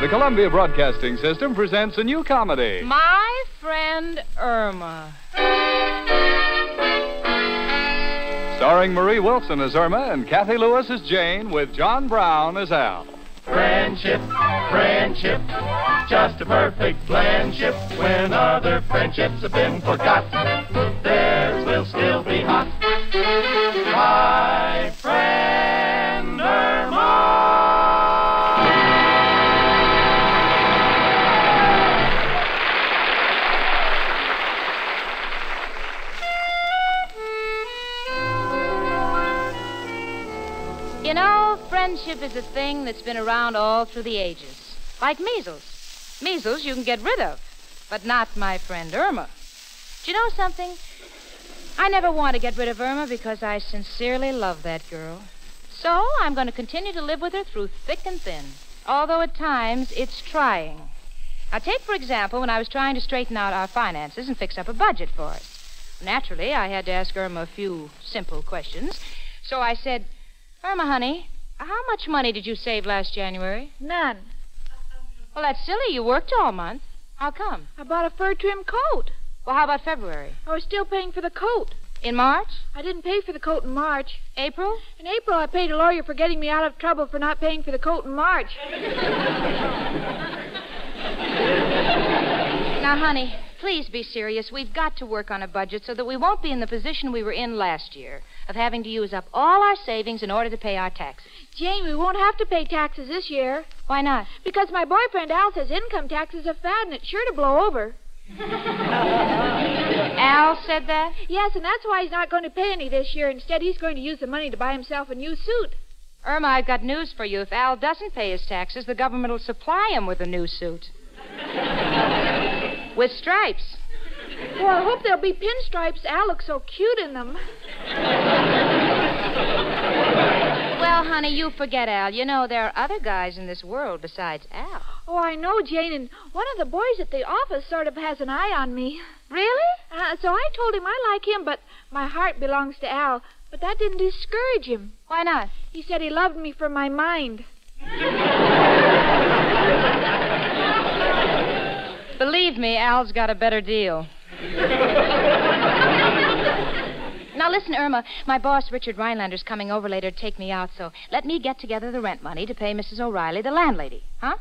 The Columbia Broadcasting System presents a new comedy. My Friend Irma. Starring Marie Wilson as Irma and Kathy Lewis as Jane, with John Brown as Al. Friendship, friendship, just a perfect friendship. When other friendships have been forgot, theirs will still be hot. My friend Irma. You know, friendship is a thing that's been around all through the ages. Like measles. Measles you can get rid of, but not my friend Irma. Do you know something? I never want to get rid of Irma because I sincerely love that girl. So I'm going to continue to live with her through thick and thin, although at times it's trying. Now, take, for example, when I was trying to straighten out our finances and fix up a budget for us. Naturally, I had to ask Irma a few simple questions. So I said, Irma, honey, how much money did you save last January? None. Well, that's silly. You worked all month. How come? I bought a fur trim coat. Well, how about February? I was still paying for the coat. In March? I didn't pay for the coat in March. April? In April, I paid a lawyer for getting me out of trouble for not paying for the coat in March. Now, honey, please be serious. We've got to work on a budget so that we won't be in the position we were in last year of having to use up all our savings in order to pay our taxes. Jane, we won't have to pay taxes this year. Why not? Because my boyfriend Al says income taxes are fad and it's sure to blow over. Al said that? Yes, and that's why he's not going to pay any this year. Instead, he's going to use the money to buy himself a new suit. Irma, I've got news for you. If Al doesn't pay his taxes, the government will supply him with a new suit. With stripes. Well, I hope there'll be pinstripes. Al looks so cute in them. Well, honey, you forget Al. You know, there are other guys in this world besides Al. Oh, I know, Jane, and one of the boys at the office sort of has an eye on me. Really? So I told him I like him, but my heart belongs to Al. But that didn't discourage him. Why not? He said he loved me for my mind. Believe me, Al's got a better deal. Now, listen, Irma, my boss, Richard Rhinelander's coming over later to take me out, so let me get together the rent money to pay Mrs. O'Reilly, the landlady. Huh?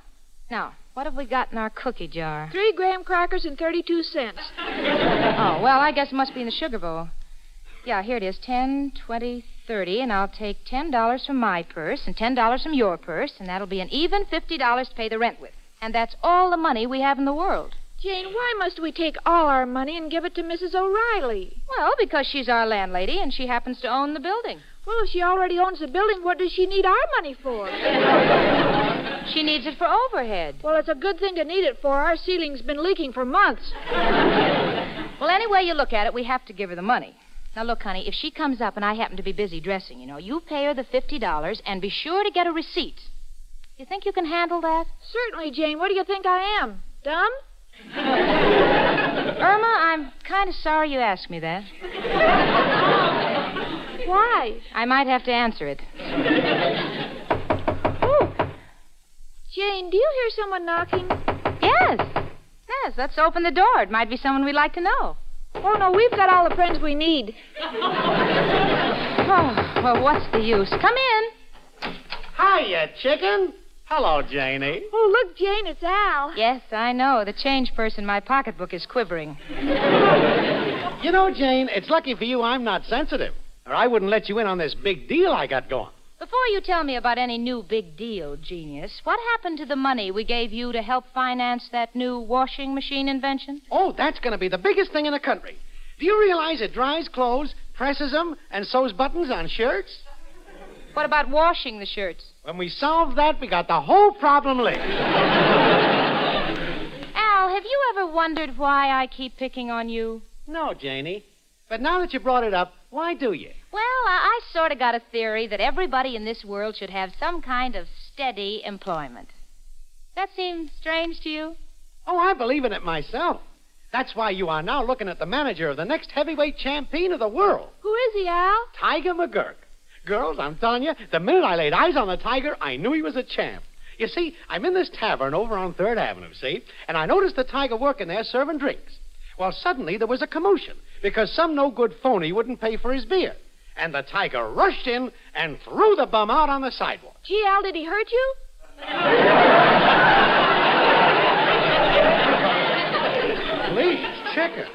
Now, what have we got in our cookie jar? 3 graham crackers and 32 cents. Oh, well, I guess it must be in the sugar bowl. Yeah, here it is, 10, 20, 30, and I'll take $10 from my purse and $10 from your purse, and that'll be an even $50 to pay the rent with. And that's all the money we have in the world. Jane, why must we take all our money and give it to Mrs. O'Reilly? Well, because she's our landlady and she happens to own the building. Well, if she already owns the building, what does she need our money for? She needs it for overhead. Well, it's a good thing to need it for. Our ceiling's been leaking for months. Well, any way you look at it, we have to give her the money. Now, look, honey, if she comes up and I happen to be busy dressing, you pay her the $50 and be sure to get a receipt. You think you can handle that? Certainly, Jane. What do you think I am? Dumb? Irma, I'm kind of sorry you asked me that. Why? I might have to answer it. Ooh. Jane, do you hear someone knocking? Yes. Yes, let's open the door. It might be someone we'd like to know. Oh, no, we've got all the friends we need. Oh, well, what's the use? Come in. Hiya, chicken. Hello, Janie. Oh, look, Jane, it's Al. Yes, I know. The change purse in my pocketbook is quivering. You know, Jane, it's lucky for you I'm not sensitive, or I wouldn't let you in on this big deal I got going. Before you tell me about any new big deal, genius, what happened to the money we gave you to help finance that new washing machine invention? Oh, that's going to be the biggest thing in the country. Do you realize it dries clothes, presses them, and sews buttons on shirts? What about washing the shirts? When we solve that, we got the whole problem licked. Al, have you ever wondered why I keep picking on you? No, Janie. But now that you brought it up, why do you? Well, I sort of got a theory that everybody in this world should have some kind of steady employment. That seem strange to you? Oh, I believe in it myself. That's why you are now looking at the manager of the next heavyweight champion of the world. Who is he, Al? Tiger McGurk. Girls, I'm telling you, the minute I laid eyes on the Tiger, I knew he was a champ. You see, I'm in this tavern over on 3rd Avenue, see? And I noticed the tiger working there serving drinks. Well, suddenly there was a commotion because some no-good phony wouldn't pay for his beer. And the tiger rushed in and threw the bum out on the sidewalk. Gee, Al, did he hurt you? Please, chicken.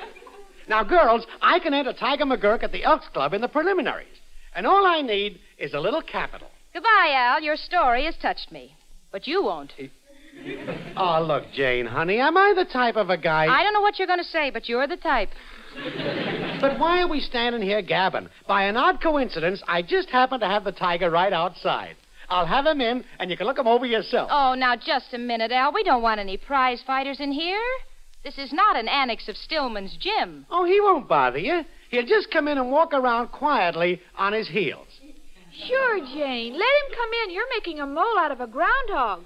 Now, girls, I can enter Tiger McGurk at the Elks Club in the preliminaries. And all I need is a little capital. Goodbye, Al. Your story has touched me. But you won't. Oh, look, Jane, honey, am I the type of a guy... I don't know what you're going to say, but you're the type. But why are we standing here gabbing? By an odd coincidence, I just happen to have the tiger right outside. I'll have him in, and you can look him over yourself. Oh, now, just a minute, Al. We don't want any prize fighters in here. This is not an annex of Stillman's gym. Oh, he won't bother you. He'll just come in and walk around quietly on his heels. Sure, Jane. Let him come in. You're making a mole out of a groundhog.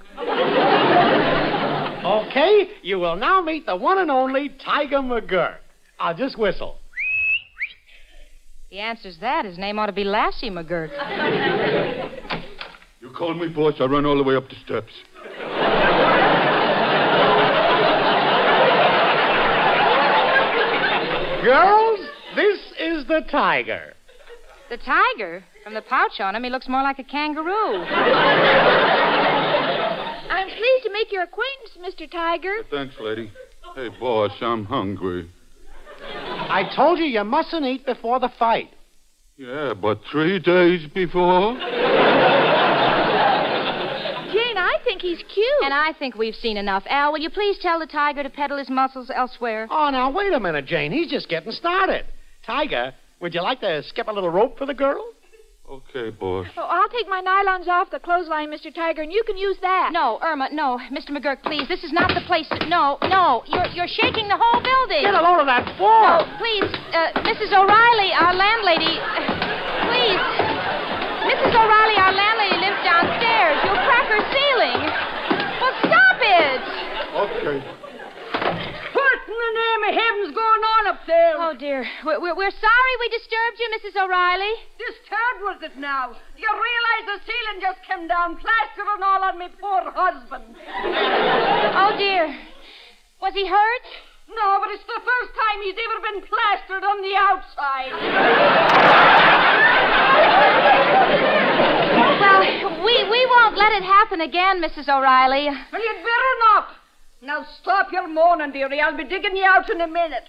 Okay, you will now meet the one and only Tiger McGurk. I'll just whistle. The answer's that. His name ought to be Lassie McGurk. You called me, boss. I run all the way up the steps. Girls, this is the tiger. The tiger? From the pouch on him, he looks more like a kangaroo. I'm pleased to make your acquaintance, Mr. Tiger. Thanks, lady. Hey, boss, I'm hungry. I told you you mustn't eat before the fight. Yeah, but 3 days before? Jane, I think he's cute. And I think we've seen enough. Al, will you please tell the tiger to peddle his muscles elsewhere? Oh, now, wait a minute, Jane. He's just getting started. Tiger, would you like to skip a little rope for the girl? Okay, boss. Oh, I'll take my nylons off the clothesline, Mr. Tiger, and you can use that. No, Irma, no. Mr. McGurk, please. This is not the place. No. You're shaking the whole building. Get a load of that floor. No, please. Mrs. O'Reilly, our landlady. Please. Mrs. O'Reilly, our landlady, lives downstairs. You'll crack her ceiling. Well, stop it. Okay. What in the name of heaven's going on up there? Oh, dear. We're sorry we disturbed you, Mrs. O'Reilly. Disturbed was it now? You realize the ceiling just came down, plaster and all on me poor husband. Oh, dear. Was he hurt? No, but it's the first time he's ever been plastered on the outside. Well, we won't let it happen again, Mrs. O'Reilly. Well, you'd better not. Now stop your moaning, dearie. I'll be digging you out in a minute.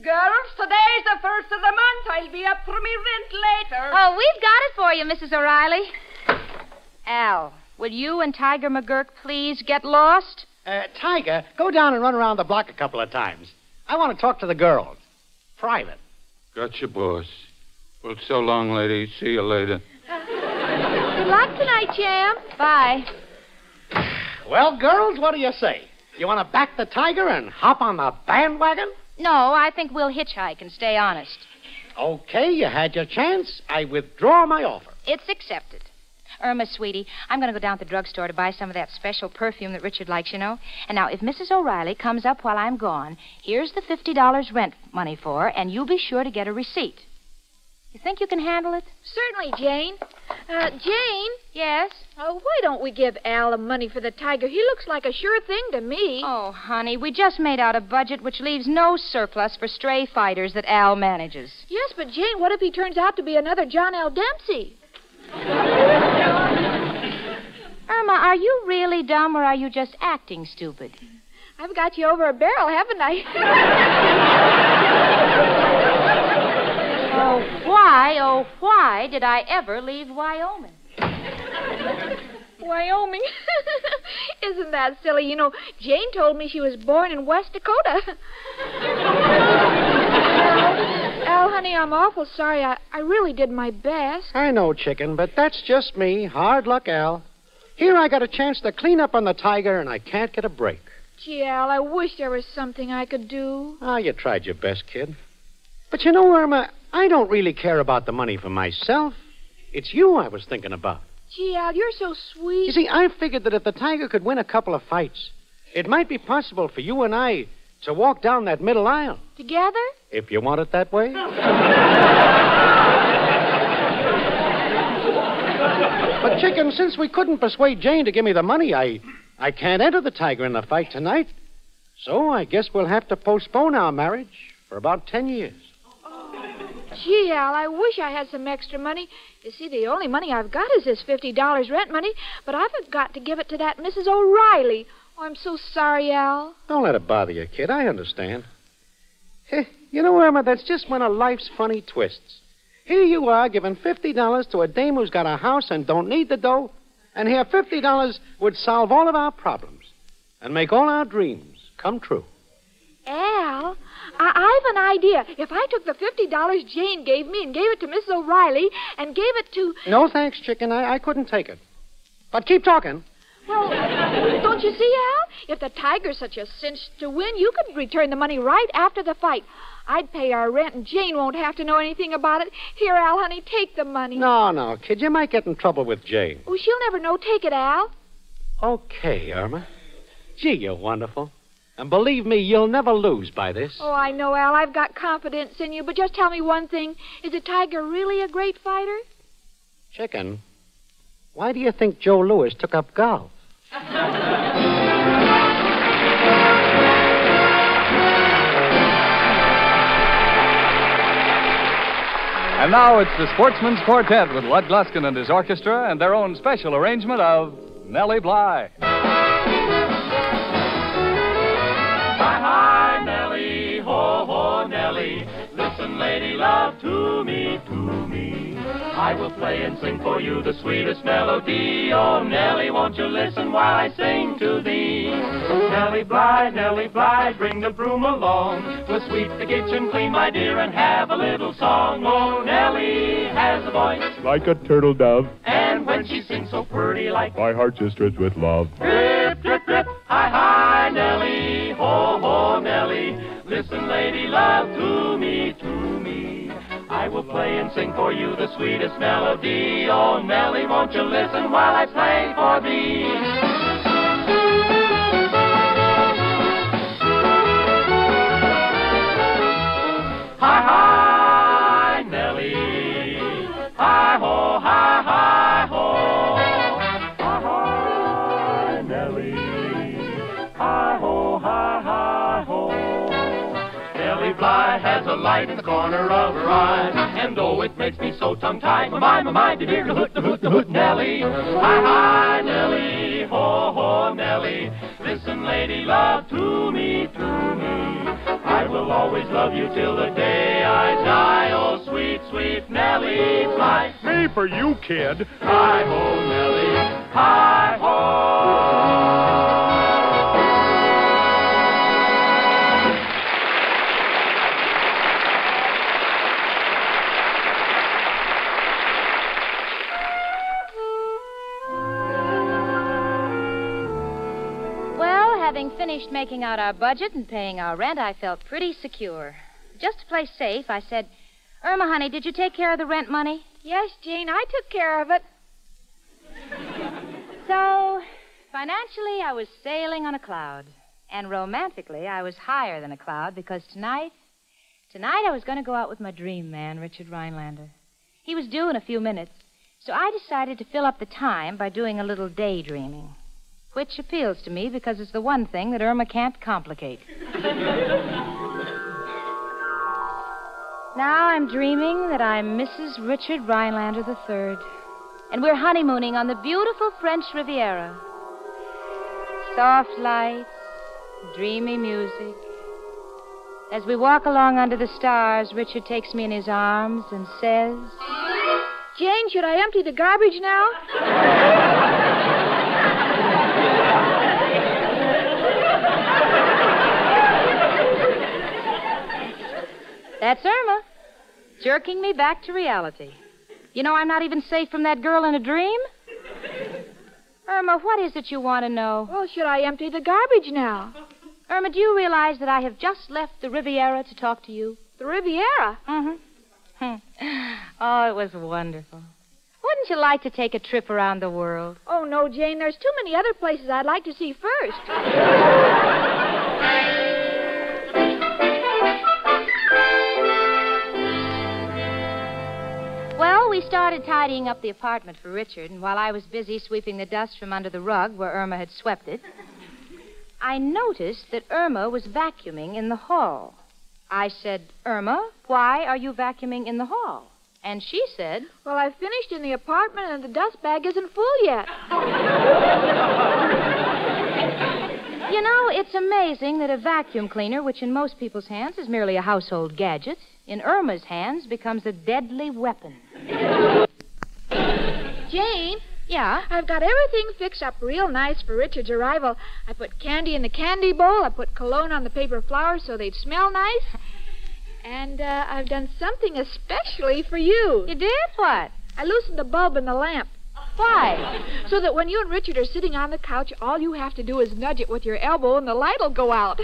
Girls, today's the first of the month. I'll be up for me rent later. Oh, we've got it for you, Mrs. O'Reilly. Al, will you and Tiger McGurk please get lost? Tiger, go down and run around the block a couple of times. I want to talk to the girls. Private. Gotcha, boss. Well, so long, lady. See you later. Good luck tonight, champ. Bye. Well, girls, what do you say? You want to back the tiger and hop on the bandwagon? No, I think we'll hitchhike and stay honest. Okay, you had your chance. I withdraw my offer. It's accepted. Irma, sweetie, I'm going to go down to the drugstore to buy some of that special perfume that Richard likes, you know. And now, if Mrs. O'Reilly comes up while I'm gone, here's the $50 rent money for her, and you'll be sure to get a receipt. You think you can handle it? Certainly, Jane. Jane? Yes? Why don't we give Al the money for the tiger? He looks like a sure thing to me. Oh, honey, we just made out a budget which leaves no surplus for stray fighters that Al manages. Yes, but Jane, what if he turns out to be another John L. Dempsey? Irma, are you really dumb or are you just acting stupid? I've got you over a barrel, haven't I? Oh, why did I ever leave Wyoming? Wyoming? Isn't that silly? You know, Jane told me she was born in West Dakota. Al, honey, I'm awful sorry. I really did my best. I know, chicken, but that's just me. Hard luck, Al. Here I got a chance to clean up on the tiger, and I can't get a break. Gee, Al, I wish there was something I could do. Ah, you tried your best, kid. But you know, Irma, I don't really care about the money for myself. It's you I was thinking about. Gee, Al, you're so sweet. You see, I figured that if the tiger could win a couple of fights, it might be possible for you and I to walk down that middle aisle. Together? If you want it that way. But, Chicken, since we couldn't persuade Jane to give me the money, I can't enter the tiger in the fight tonight. So I guess we'll have to postpone our marriage for about 10 years. Gee, Al, I wish I had some extra money. You see, the only money I've got is this $50 rent money, but I've got to give it to that Mrs. O'Reilly. Oh, I'm so sorry, Al. Don't let it bother you, kid. I understand. You know, Irma, that's just one of life's funny twists. Here you are giving $50 to a dame who's got a house and don't need the dough, and here $50 would solve all of our problems and make all our dreams come true. Al, I've an idea. If I took the $50 Jane gave me and gave it to Mrs. O'Reilly and gave it to... No, thanks, Chicken. I couldn't take it. But keep talking. Well, don't you see, Al? If the tiger's such a cinch to win, you could return the money right after the fight. I'd pay our rent, and Jane won't have to know anything about it. Here, Al, honey, take the money. No, kid. You might get in trouble with Jane. Oh, she'll never know. Take it, Al. Okay, Irma. Gee, you're wonderful. And believe me, you'll never lose by this. Oh, I know, Al. I've got confidence in you. But just tell me one thing. Is the tiger really a great fighter? Chicken, why do you think Joe Louis took up golf? And now it's the Sportsman's Quartet with Lud Gluskin and his orchestra and their own special arrangement of Nellie Bly. Hi, Nellie, ho, ho, Nellie. Listen, lady love, to me, to me. I will play and sing for you the sweetest melody. Oh, Nellie, won't you listen while I sing to thee? Nellie Bly, bring the broom along. We'll sweep the kitchen clean, my dear, and have a little song. Oh, Nellie has a voice like a turtle dove, and when she sings so pretty like my heart just drips with love. drip, drip, drip. Hi, hi, Nellie, ho, ho, Nellie. Listen, lady love, to me, to me. I will play and sing for you the sweetest melody. Oh, Nellie, won't you listen while I play for thee? Hi, hi, Nellie. Hi, ho, hi, hi, ho. Hi, hi, Nellie. Hi, ho, hi, hi, ho. Nellie Bly has a light in the corner of her eye, and though it makes me so tongue-tied, my dear, the hoot, Nellie. Hi, hi, Nellie, ho, ho, Nellie. Listen, lady love, to me, to me. I will always love you till the day I die. Oh, sweet, sweet Nellie Bly. Me for you, kid. Hi, ho, Nellie. Hi, ho. Having finished making out our budget and paying our rent, I felt pretty secure. Just to play safe, I said, Irma, honey, did you take care of the rent money? Yes, Jane, I took care of it. So, financially, I was sailing on a cloud. And romantically, I was higher than a cloud because tonight I was going to go out with my dream man, Richard Rhinelander. He was due in a few minutes, so I decided to fill up the time by doing a little daydreaming. Which appeals to me because it's the one thing that Irma can't complicate. Now I'm dreaming that I'm Mrs. Richard Rhinelander III, and we're honeymooning on the beautiful French Riviera. Soft lights, dreamy music. As we walk along under the stars, Richard takes me in his arms and says, Jane, should I empty the garbage now? That's Irma, jerking me back to reality. You know, I'm not even safe from that girl in a dream. Irma, what is it you want to know? Well, should I empty the garbage now? Irma, do you realize that I have just left the Riviera to talk to you? The Riviera? Mm-hmm. Oh, it was wonderful. Wouldn't you like to take a trip around the world? Oh, no, Jane. There's too many other places I'd like to see first. Well, we started tidying up the apartment for Richard, and while I was busy sweeping the dust from under the rug where Irma had swept it, I noticed that Irma was vacuuming in the hall. I said, Irma, why are you vacuuming in the hall? And she said, Well, I finished in the apartment and the dust bag isn't full yet. You know, it's amazing that a vacuum cleaner, which in most people's hands is merely a household gadget, in Irma's hands becomes a deadly weapon. Jane? Yeah? I've got everything fixed up real nice for Richard's arrival. I put candy in the candy bowl. I put cologne on the paper flowers so they'd smell nice. And I've done something especially for you. You did? What? I loosened the bulb in the lamp. Why? So that when you and Richard are sitting on the couch, all you have to do is nudge it with your elbow and the light will go out.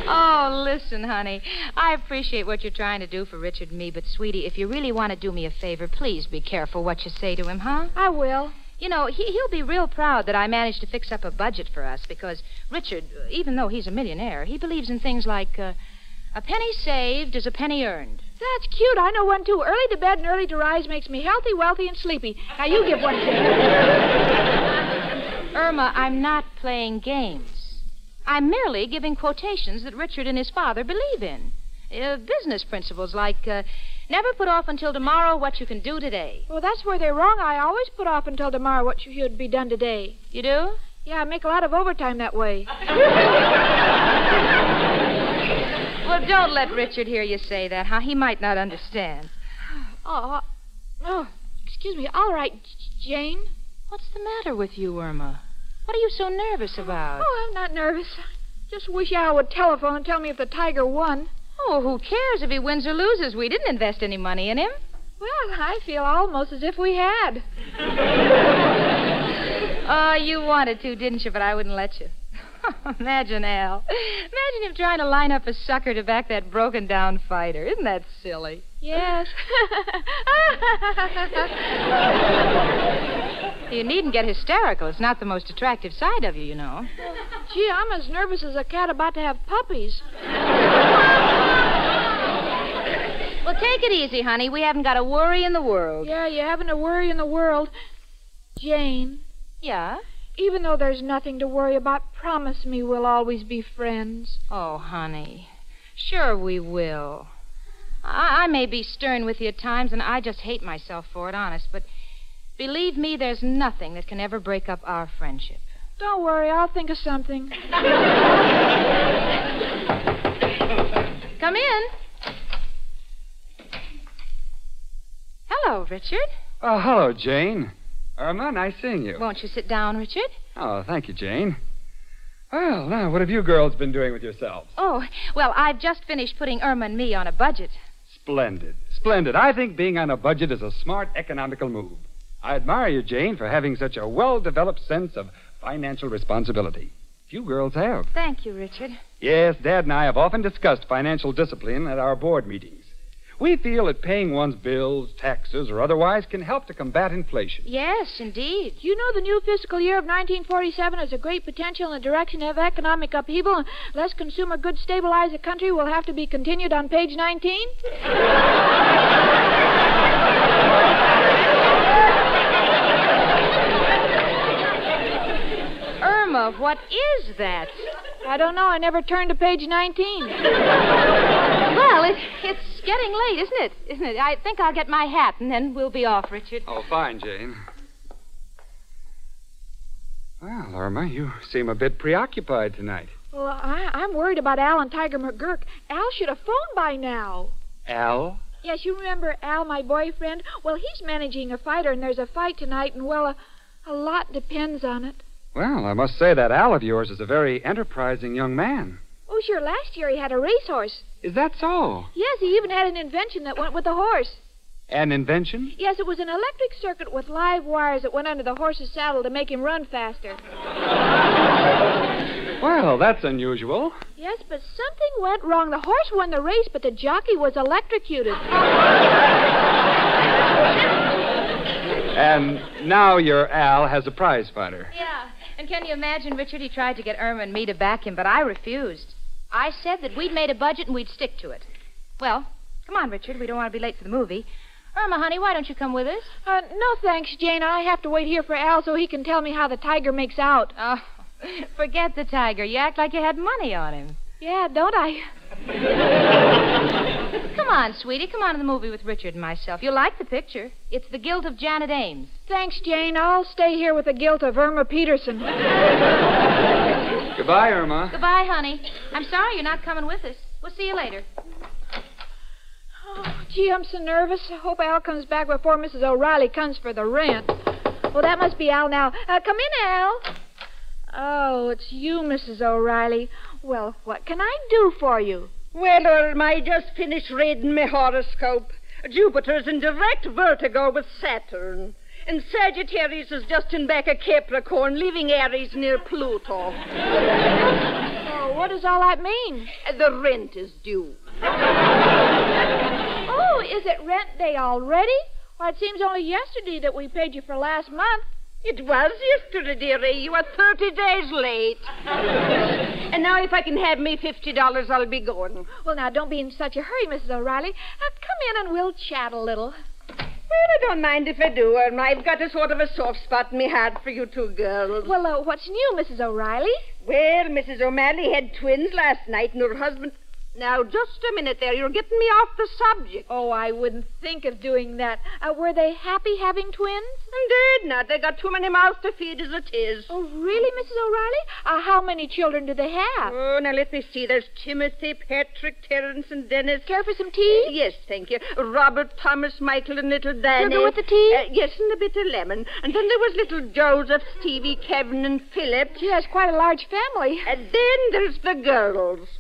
Oh, listen, honey. I appreciate what you're trying to do for Richard and me, but, sweetie, if you really want to do me a favor, please be careful what you say to him, huh? I will. You know, he'll be real proud that I managed to fix up a budget for us because Richard, even though he's a millionaire, he believes in things like a penny saved is a penny earned. That's cute. I know one, too. Early to bed and early to rise makes me healthy, wealthy, and sleepy. Now, you give one to me. Irma, I'm not playing games. I'm merely giving quotations that Richard and his father believe in. Business principles like never put off until tomorrow what you can do today. Well, that's where they're wrong. I always put off until tomorrow what should be done today. You do? Yeah, I make a lot of overtime that way. Well, don't let Richard hear you say that, huh? He might not understand. Oh, excuse me. All right, Jane. What's the matter with you, Irma? What are you so nervous about? Oh, I'm not nervous. Just wish Al would telephone and tell me if the Tiger won. Oh, who cares if he wins or loses? We didn't invest any money in him. Well, I feel almost as if we had. Oh, you wanted to, didn't you? But I wouldn't let you. Imagine Al. Imagine him trying to line up a sucker to back that broken-down fighter. Isn't that silly? Yes. You needn't get hysterical. It's not the most attractive side of you, you know. Gee, I'm as nervous as a cat about to have puppies. Well, take it easy, honey. We haven't got a worry in the world. Yeah, you haven't a worry in the world. Jane. Yeah? Even though there's nothing to worry about, promise me we'll always be friends. Oh, honey. Sure we will. I may be stern with you at times, and I just hate myself for it, honest, but believe me, there's nothing that can ever break up our friendship. Don't worry, I'll think of something. Come in. Hello, Richard. Oh, hello, Jane. Irma, nice seeing you. Won't you sit down, Richard? Oh, thank you, Jane. Well, now, what have you girls been doing with yourselves? Oh, well, I've just finished putting Irma and me on a budget. Splendid. Splendid. I think being on a budget is a smart economical move. I admire you, Jane, for having such a well-developed sense of financial responsibility. Few girls have. Thank you, Richard. Yes, Dad and I have often discussed financial discipline at our board meetings. We feel that paying one's bills, taxes, or otherwise can help to combat inflation. Yes, indeed. You know the new fiscal year of 1947 has a great potential in the direction of economic upheaval. Unless consumer goods stabilize the country, will have to be continued on page 19. Irma, what is that? I don't know. I never turned to page 19. Well, it's getting late, isn't it? I think I'll get my hat, and then we'll be off, Richard. Oh, fine, Jane. Well, Irma, you seem a bit preoccupied tonight. Well, I'm worried about Al and Tiger McGurk. Al should have phoned by now. Al? Yes, you remember Al, my boyfriend? Well, he's managing a fighter, and there's a fight tonight, and, well, a lot depends on it. Well, I must say that Al of yours is a very enterprising young man. Oh, sure, last year he had a racehorse. Is that so? Yes, he even had an invention that went with the horse. An invention? Yes, it was an electric circuit with live wires that went under the horse's saddle to make him run faster. Well, that's unusual. Yes, but something went wrong. The horse won the race, but the jockey was electrocuted. And now your Al has a prize fighter. Yeah, and can you imagine, Richard? He tried to get Irma and me to back him, but I refused. I said that we'd made a budget and we'd stick to it. Well, Come on, Richard. We don't want to be late for the movie. Irma, honey, why don't you come with us? No, thanks, Jane. I have to wait here for Al so he can tell me how the tiger makes out. Oh, forget the tiger. You act like you had money on him. Yeah, don't I? Come on, sweetie. Come on to the movie with Richard and myself. You'll like the picture. It's The Guilt of Janet Ames. Thanks, Jane. I'll stay here with the guilt of Irma Peterson. Goodbye, Irma. Goodbye, honey. I'm sorry you're not coming with us. We'll see you later. Oh, gee, I'm so nervous. I hope Al comes back before Mrs. O'Reilly comes for the rent. Well, that must be Al now. Come in, Al. Oh, it's you, Mrs. O'Reilly. Well, what can I do for you? Well, Irma, I just finished reading my horoscope. Jupiter's in direct vertigo with Saturn. And Sagittarius is just in back of Capricorn, leaving Aries near Pluto. Oh, what does all that mean? The rent is due. Oh, is it rent day already? Well, it seems only yesterday that we paid you for last month. It was yesterday, dearie. You were 30 days late. And now if I can have me $50, I'll be going. Well, now, don't be in such a hurry, Mrs. O'Reilly. Come in and we'll chat a little. Well, I don't mind if I do, Irma. I've got a sort of a soft spot in my heart for you two girls. Well, what's new, Mrs. O'Reilly? Well, Mrs. O'Malley had twins last night, and her husband... Now, just a minute there. You're getting me off the subject. Oh, I wouldn't think of doing that. Were they happy having twins? Indeed not. They got too many mouths to feed as it is. Oh, really, Mrs. O'Reilly? How many children do they have? Oh, now let me see. There's Timothy, Patrick, Terence, and Dennis. Care for some tea? Yes, thank you. Robert, Thomas, Michael, and little Danny. Sugar with the tea? Yes, and a bit of lemon. And then there was little Joseph, Stevie, Kevin, and Philip. She has quite a large family. And then there's the girls.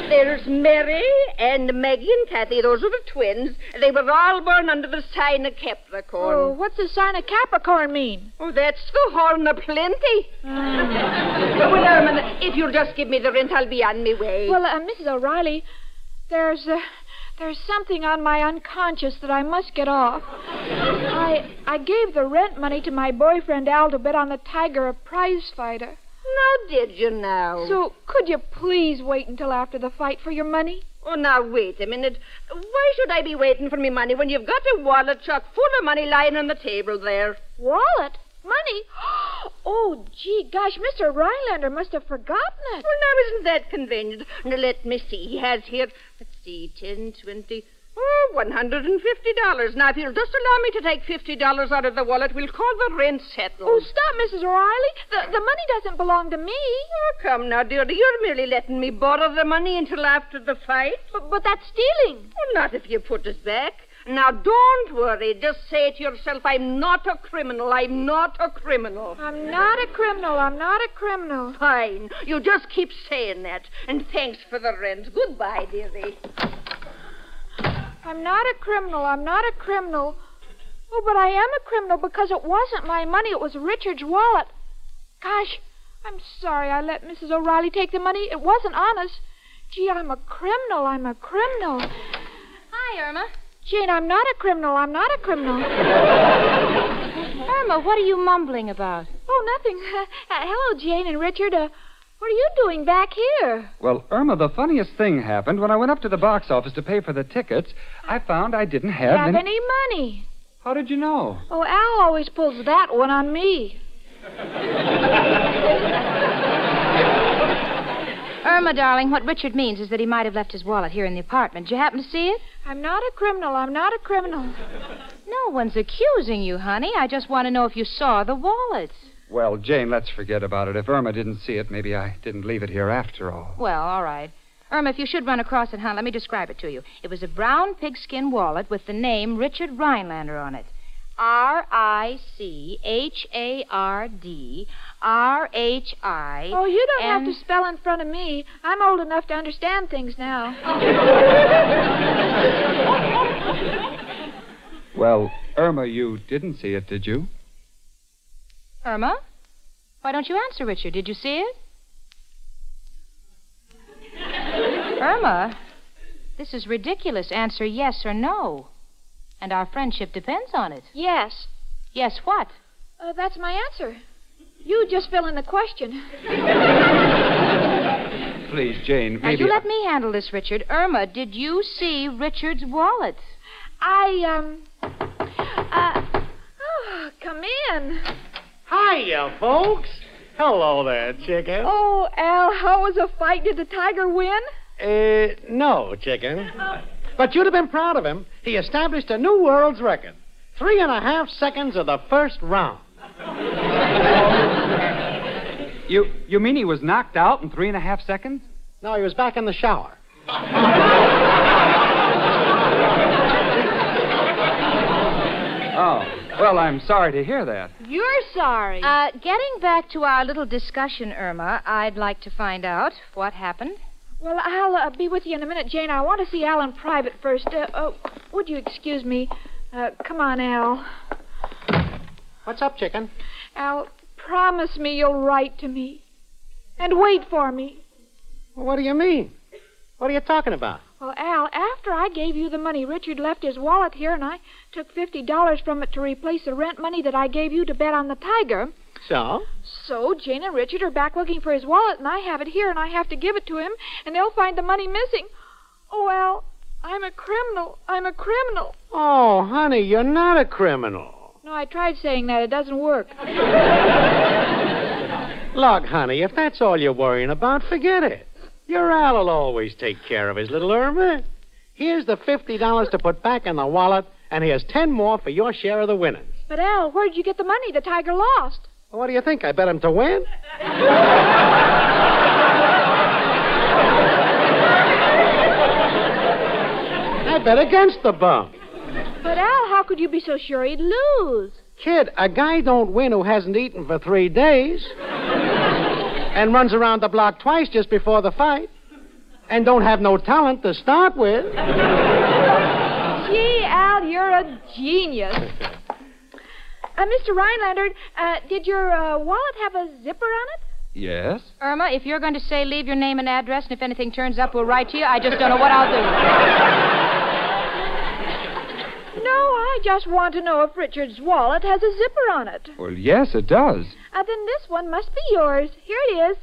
There's Mary and Maggie and Kathy. Those are the twins. They were all born under the sign of Capricorn. Oh, what's the sign of Capricorn mean? Oh, that's the horn of plenty. Well, Irma, if you'll just give me the rent, I'll be on my way. Well, Mrs. O'Reilly, there's something on my unconscious that I must get off. I gave the rent money to my boyfriend Al to bet on the tiger, a prize fighter. Now, did you now? So, could you please wait until after the fight for your money? Oh, now, wait a minute. Why should I be waiting for me money when you've got a wallet chock full of money lying on the table there? Wallet? Money? Oh, gee, gosh, Mr. Rhinelander must have forgotten it. Well, now, isn't that convenient? Now, let me see. He has here, let's see, 10, 20... Oh, $150. Now, if you'll just allow me to take $50 out of the wallet, we'll call the rent settled. Oh, stop, Mrs. O'Reilly. The money doesn't belong to me. Oh, come now, dearie. You're merely letting me borrow the money until after the fight. But that's stealing. Well, not if you put it back. Now, don't worry. Just say to yourself, I'm not a criminal. I'm not a criminal. I'm not a criminal. I'm not a criminal. Fine. You just keep saying that. And thanks for the rent. Goodbye, dearie. I'm not a criminal. I'm not a criminal. Oh, but I am a criminal because it wasn't my money. It was Richard's wallet. Gosh, I'm sorry I let Mrs. O'Reilly take the money. It wasn't honest. Gee, I'm a criminal. I'm a criminal. Hi, Irma. Jane, I'm not a criminal. I'm not a criminal. Irma, what are you mumbling about? Oh, nothing. Hello, Jane and Richard. What are you doing back here? Well, Irma, the funniest thing happened. When I went up to the box office to pay for the tickets, I found I didn't have any money. How did you know? Oh, Al always pulls that one on me. Irma, darling, what Richard means is that he might have left his wallet here in the apartment. Did you happen to see it? I'm not a criminal. I'm not a criminal. No one's accusing you, honey. I just want to know if you saw the wallet. Well, Jane, let's forget about it. If Irma didn't see it, maybe I didn't leave it here after all. Well, all right. Irma, if you should run across it, let me describe it to you. It was a brown pigskin wallet with the name Richard Rhinelander on it. RICHARD-RHI. Oh, you don't have to spell in front of me. I'm old enough to understand things now. Well, Irma, you didn't see it, did you? Irma? Why don't you answer, Richard? Did you see it? Irma, this is ridiculous. Answer yes or no. And our friendship depends on it. Yes. Yes what? That's my answer. You just fill in the question. Please, Jane, Now, maybe... you let me handle this, Richard. Irma, did you see Richard's wallet? Come in. Hiya, folks. Hello there, chicken. Oh, Al, how was the fight? Did the tiger win? No, chicken. But you'd have been proud of him. He established a new world's record. 3.5 seconds of the first round. You mean he was knocked out in 3.5 seconds? No, he was back in the shower. Oh, well, I'm sorry to hear that. You're sorry. Getting back to our little discussion, Irma, I'd like to find out what happened. Well, I'll be with you in a minute, Jane. I want to see Al in private first. Would you excuse me? Come on, Al. What's up, chicken? Al, promise me you'll write to me. And wait for me. Well, what do you mean? What are you talking about? Well, Al, after I gave you the money, Richard left his wallet here, and I took $50 from it to replace the rent money that I gave you to bet on the tiger. So? So Jane and Richard are back looking for his wallet, and I have it here, and I have to give it to him, and they'll find the money missing. Oh, Al, I'm a criminal. I'm a criminal. Oh, honey, you're not a criminal. No, I tried saying that. It doesn't work. Look, honey, if that's all you're worrying about, forget it. Your Al will always take care of his little Irma. Here's the $50 to put back in the wallet, and here's 10 more for your share of the winnings. But, Al, where did you get the money the tiger lost? Well, what do you think? I bet him to win? I bet against the bum. But, Al, how could you be so sure he'd lose? Kid, a guy don't win who hasn't eaten for 3 days. And runs around the block twice just before the fight. And don't have no talent to start with. Gee, Al, you're a genius. Mr. Rhinelander, did your wallet have a zipper on it? Yes? Irma, if you're going to say leave your name and address, and if anything turns up, we'll write to you. I just don't know what I'll do. No, I just want to know if Richard's wallet has a zipper on it. Well, yes, it does. Then this one must be yours. Here it is.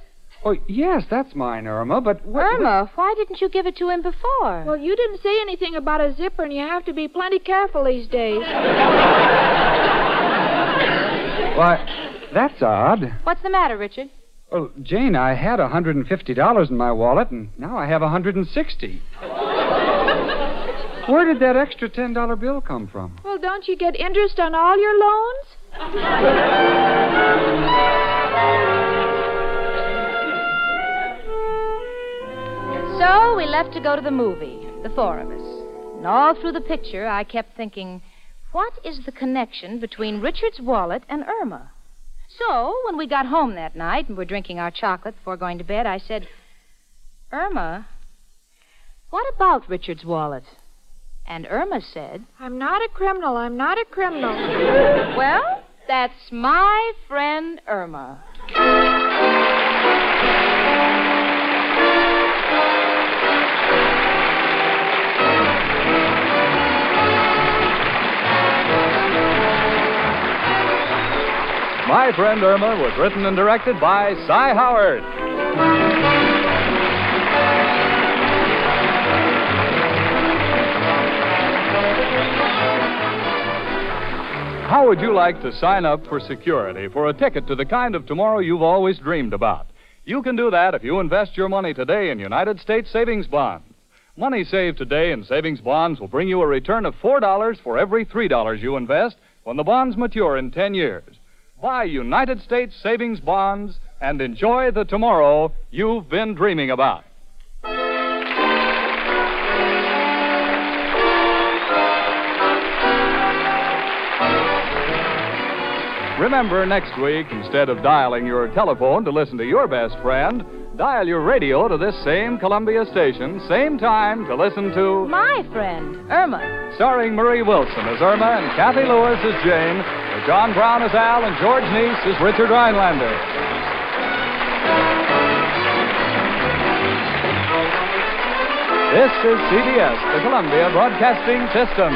Oh, yes, that's mine, Irma, but... Irma, why didn't you give it to him before? Well, you didn't say anything about a zipper, and you have to be plenty careful these days. Why, that's odd. What's the matter, Richard? Well, Jane, I had $150 in my wallet, and now I have $160. Where did that extra $10 bill come from? Well, don't you get interest on all your loans? So we left to go to the movie, the four of us. And all through the picture, I kept thinking, what is the connection between Richard's wallet and Irma? So when we got home that night and were drinking our chocolate before going to bed, I said, Irma, what about Richard's wallet? And Irma said, I'm not a criminal. I'm not a criminal. well, that's my friend Irma. My Friend Irma was written and directed by Cy Howard. How would you like to sign up for security for a ticket to the kind of tomorrow you've always dreamed about? You can do that if you invest your money today in United States savings bonds. Money saved today in savings bonds will bring you a return of $4 for every $3 you invest when the bonds mature in 10 years. Buy United States savings bonds and enjoy the tomorrow you've been dreaming about. Remember, next week, instead of dialing your telephone to listen to your best friend, dial your radio to this same Columbia station, same time to listen to My Friend Irma. Starring Marie Wilson as Irma and Kathy Lewis as Jane, with John Brown as Al and George Neese as Richard Rhinelander. This is CBS, the Columbia Broadcasting System.